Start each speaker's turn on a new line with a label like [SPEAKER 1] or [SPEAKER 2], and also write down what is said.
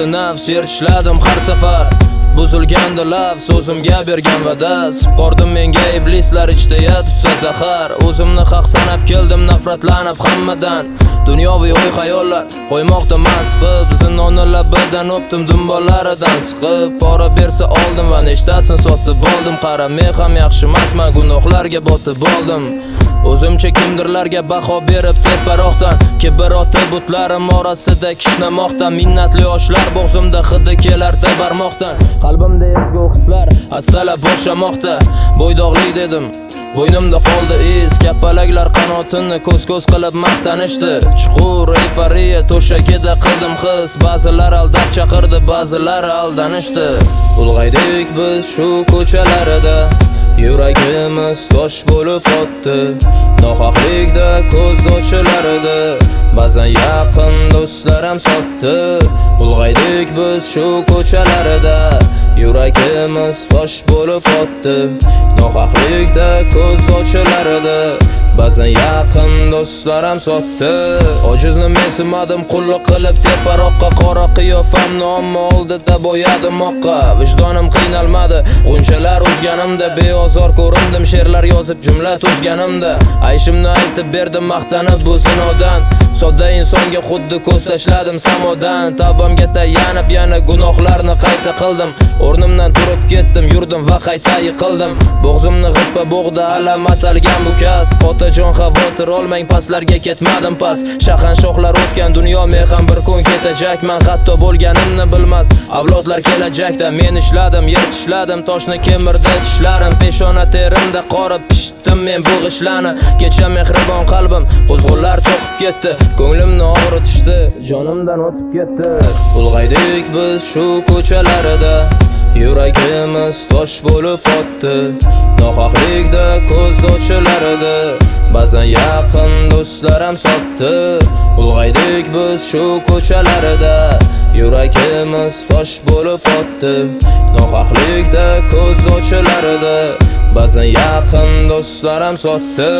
[SPEAKER 1] bo'ldi nafs, yer tishladim har safar. Buzilganda laf, so'zimga bergan va'da. Sipqordim menga iblislar ichda tutsa zahar. O'zimni haq sanab keldim, nafratlanib hammadan. Dunyoviy o'y xayollar qo'ymoqda masqib, zinoni labidan o'pdim dumbollaridan siqib. Pora bersa oldim va nechtasin sotib oldim. Qara men ham yaxshi emasman, gunohlarga botib oldim. O'zimcha kimdirlarga baho berib teparoqdan, kibr oti butlarim orasida kishnamoqda. Minnatli yoshlar bo'g'zimda hidi kelardi barmoqdan. Qalbimda ezgu hislar astalab boshlamoqda. Bo'ydoqlik dedim, bo'ynimda qoldi iz. Kapalaklar qanotini ko'z-ko'z qilib maqtanishdi. Chuqur euforiya to'shagida qildim his. Ba'zilar aldab chaqirdi, ba'zilari aldanishdi. Ulg'aydik biz shu ko'chalarida, yuragimiz tosh bo'lib qotdi. Nohaqlikda ko'z ochilarida, ba'zan yaqin do'stlar ham sotdi. Ulg'aydik biz shu ko'chalarida, yuragimiz tosh bo'lib qotdi. Nohaqlikda ko'z ochilarida, ba'zan yaqin do'stlar ham sotdi. Ojizni mensimadim qulluq qilib teparoqqa. Qora qiyofamni omma oldida bo'yadim oqqa. Vijdonim qiynalmadi g'unchalar o'zganimda. Beozor ko'rindim she'rlar yozib jumla to'zganimda. Ayshimni aytib berdim maqtanib bu zinodan. Sodda insonga xuddi ko'z tashladim samodan. Tavbamga tayanib yana gunohlarni qayta qildim. O'rnimdan turib ketdim, yurdim va qayta yiqildim. Bo'g'zimni g'ippa bo'g'di alam atalgan bu kas. Otajon xavotir olmang, paslarga ketmadim pas. Shahanshohlar o'tgan dunyo, men ham bir kun ketajakman. Hatto bo'lganimni bilmas avlodlar kelajakda. Men ishladim, yer tishladim, toshni kemirdi tishlarim. Peshona terimda qorib pishdim men bu g'ishlarni. Kecha mehribon qalbim qo'zg'ollar cho'qib ketdi. Ko'nglimni og'ritishdi, jonimdan o'tib ketdi. Ulg'aydik biz shu ko'chalarida, yuragimiz tosh bo'lib qotdi. Nohaqlikda ko'z ochilarida, ba'zan yaqin do'stlar ham sotdi. Ulg'aydik biz shu ko'chalarida, yuragimiz tosh bo'lib qotdi. Nohaqlikda ko'z ochilarida, ba'zan yaqin do'stlar ham sotdi.